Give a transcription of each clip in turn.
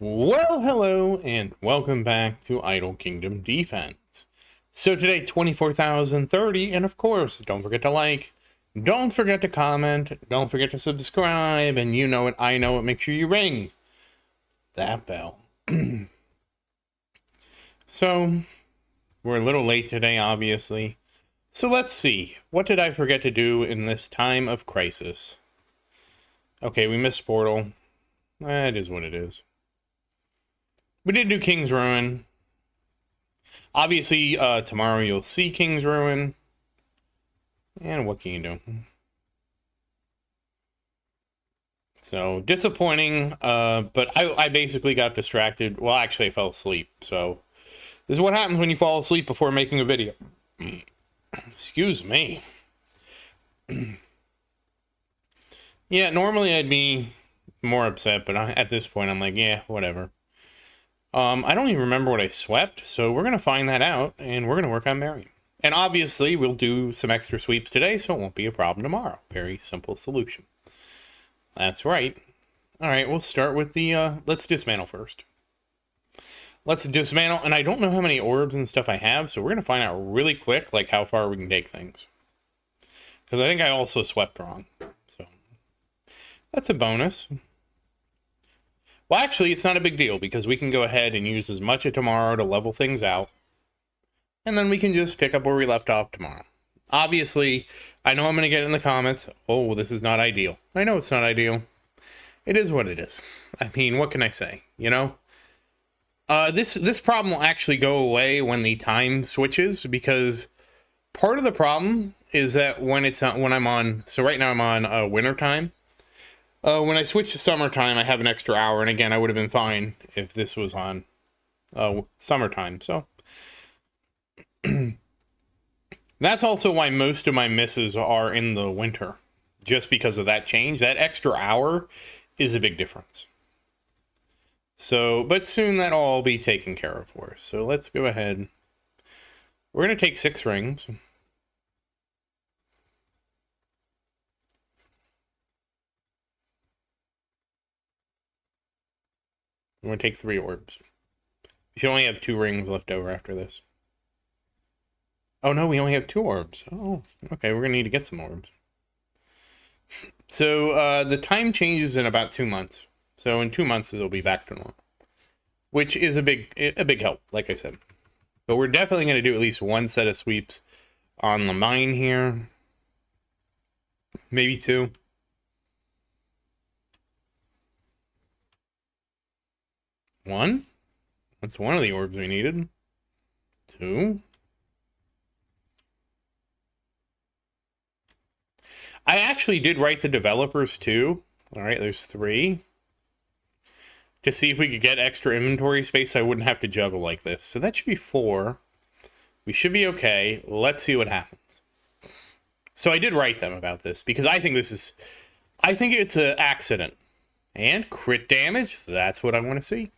Well, hello, and welcome back to Idle Kingdom Defense. So today, 24,030, and of course, don't forget to like, don't forget to comment, don't forget to subscribe, and you know it, I know it, make sure you ring that bell. So, we're a little late today, obviously. So let's see, what did I forget to do in this time of crisis? Okay, we missed Portal. It is what it is. We did do King's Ruin. Obviously, tomorrow you'll see King's Ruin. And what can you do? So, disappointing, but I basically got distracted. Well, actually, I fell asleep. So, this is what happens when you fall asleep before making a video. Excuse me. Yeah, normally I'd be more upset, but at this point, I'm like, yeah, whatever. I don't even remember what I swept, so we're going to find that out, and we're going to work on Marion. And obviously, we'll do some extra sweeps today, so it won't be a problem tomorrow. Very simple solution. That's right. All right, we'll start with the, let's dismantle first. Let's dismantle, and I don't know how many orbs and stuff I have, so we're going to find out really quick, like, how far we can take things. Because I think I also swept wrong, so that's a bonus. Well, actually, it's not a big deal, because we can go ahead and use as much of tomorrow to level things out. And then we can just pick up where we left off tomorrow. Obviously, I know I'm going to get in the comments, oh, this is not ideal. I know it's not ideal. It is what it is. I mean, what can I say, you know? This problem will actually go away when the time switches, because part of the problem is that when I'm on, so right now I'm on winter time. When I switch to summertime, I have an extra hour, and again, I would have been fine if this was on summertime, so. That's also why most of my misses are in the winter, just because of that change. That extra hour is a big difference. So, but soon that'll all be taken care of for us. So let's go ahead. We're going to take 6 rings. I'm going to take 3 orbs. We should only have 2 rings left over after this. Oh no, we only have 2 orbs. Oh, okay, we're going to need to get some orbs. So, the time changes in about 2 months. So in 2 months, it'll be back to normal. Which is a big help, like I said. But we're definitely going to do at least 1 set of sweeps on the mine here. Maybe 2. One. That's one of the orbs we needed. 2. I actually did write the developers too. All right, there's 3. To see if we could get extra inventory space, I wouldn't have to juggle like this. So that should be 4. We should be okay. Let's see what happens. So I did write them about this because I think it's an accident. And crit damage, that's what I want to see.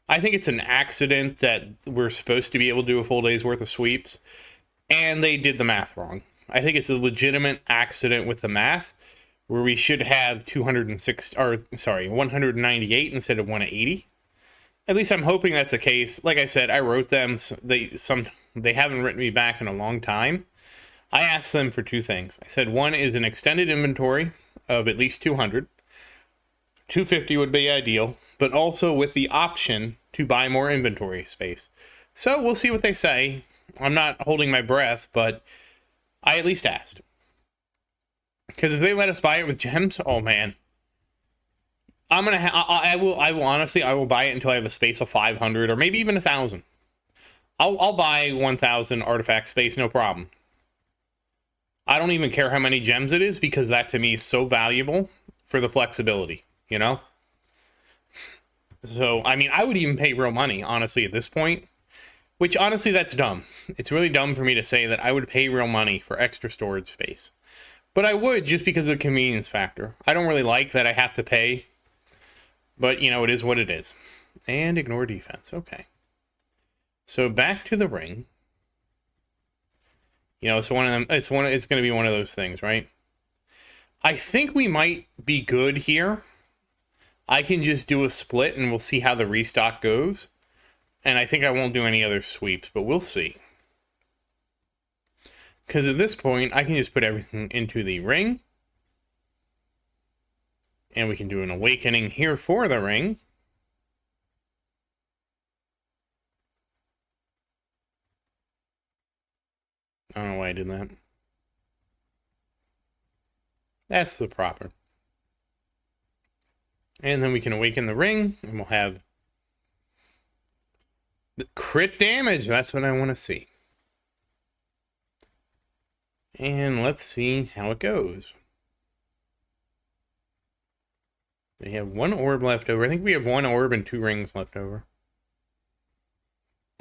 I think it's an accident that we're supposed to be able to do a full day's worth of sweeps, and they did the math wrong. I think it's a legitimate accident with the math, where we should have 198 instead of 180. At least I'm hoping that's the case. Like I said, I wrote them. They haven't written me back in a long time. I asked them for 2 things. I said one is an extended inventory of at least 200. 250 would be ideal, but also with the option to buy more inventory space. So we'll see what they say. I'm not holding my breath, but I at least asked. Because if they let us buy it with gems, oh man. I will honestly, I will buy it until I have a space of 500 or maybe even 1,000. I'll buy 1,000 artifact space, no problem. I don't even care how many gems it is, because that to me is so valuable for the flexibility, you know? So, I mean, I would even pay real money, honestly, at this point. Which, honestly, that's dumb. It's really dumb for me to say that I would pay real money for extra storage space. But I would, just because of the convenience factor. I don't really like that I have to pay. But, you know, it is what it is. And ignore defense. Okay. So, back to the ring. You know, it's one of them. It's going to be one of those things, right? I think we might be good here. I can just do a split and we'll see how the restock goes. And I think I won't do any other sweeps, but we'll see. Because at this point, I can just put everything into the ring. And we can do an awakening here for the ring. I don't know why I did that. That's the proper. And then we can awaken the ring, and we'll have the crit damage. That's what I want to see. And let's see how it goes. We have one orb left over. I think we have one orb and 2 rings left over.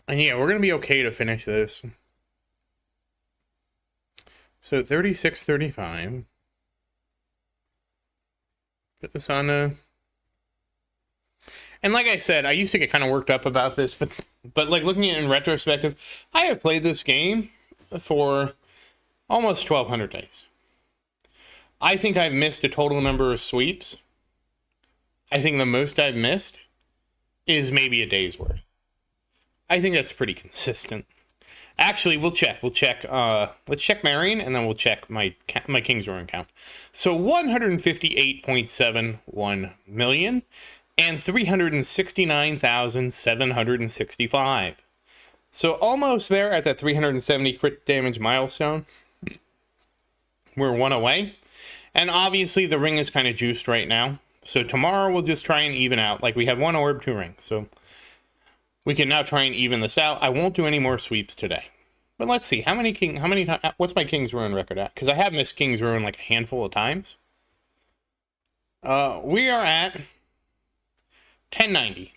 And yeah, we're going to be okay to finish this. So 36.35. Put this on a... And like I said, I used to get kind of worked up about this, but like looking at it in retrospective, I have played this game for almost 1,200 days. I think I've missed a total number of sweeps. I think the most I've missed is maybe a day's worth. I think that's pretty consistent. Actually, we'll check. Let's check Marion, and then we'll check my King's Rune count. So 158.71 million and 369,765. So almost there at that 370 crit damage milestone. We're 1 away. And obviously the ring is kind of juiced right now. So tomorrow we'll just try and even out. Like we have 1 orb, 2 rings. So we can now try and even this out. I won't do any more sweeps today. But let's see. What's my King's Rune record at? Because I have missed King's Rune like a handful of times. We are at 1090.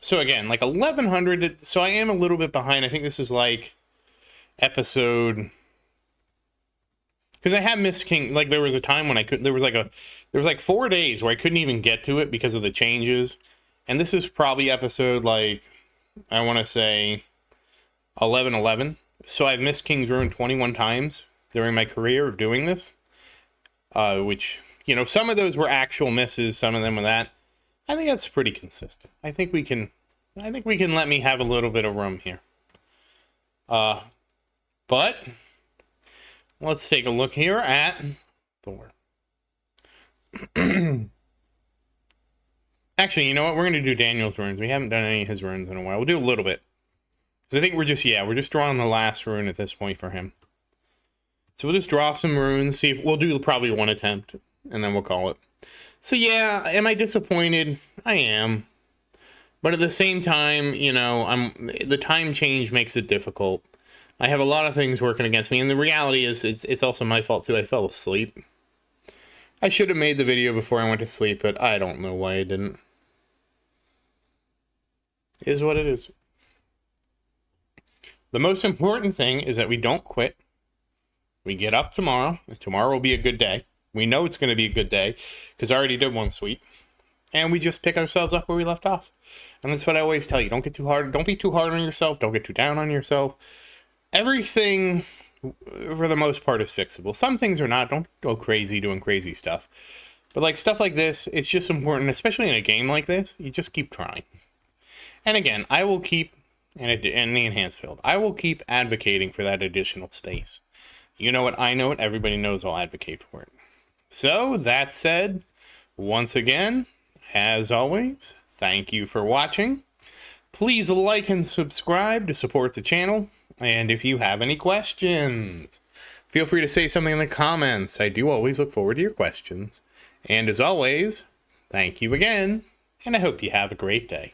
So again, like 1100. So I am a little bit behind. I think this is like episode... Because I have missed King... Like there was a time when I couldn't... There was like 4 days where I couldn't even get to it because of the changes. And this is probably episode like... I want to say 1111. So I've missed King's Rune 21 times during my career of doing this. Which, you know, some of those were actual misses, some of them were that. I think that's pretty consistent. I think we can let me have a little bit of room here. But let's take a look here at Thor. Actually, you know what? We're going to do Daniel's runes. We haven't done any of his runes in a while. We'll do a little bit. Because I think we're just drawing the last rune at this point for him. So we'll just draw some runes, see if we'll do probably 1 attempt, and then we'll call it. So yeah, am I disappointed? I am. But at the same time, you know, the time change makes it difficult. I have a lot of things working against me, and the reality is it's also my fault too. I fell asleep. I should have made the video before I went to sleep, but I don't know why I didn't. It is what it is. The most important thing is that we don't quit. We get up tomorrow. Tomorrow will be a good day. We know it's going to be a good day because I already did 1 sweep. And we just pick ourselves up where we left off. And that's what I always tell you. Don't get too hard. Don't be too hard on yourself. Don't get too down on yourself. Everything, for the most part, is fixable. Some things are not. Don't go crazy doing crazy stuff. But like stuff like this, it's just important, especially in a game like this. You just keep trying. And again, I will keep, in the enhanced field, I will keep advocating for that additional space. You know what? I know it. Everybody knows I'll advocate for it. So, that said, once again, as always, thank you for watching. Please like and subscribe to support the channel. And if you have any questions, feel free to say something in the comments. I do always look forward to your questions. And as always, thank you again, and I hope you have a great day.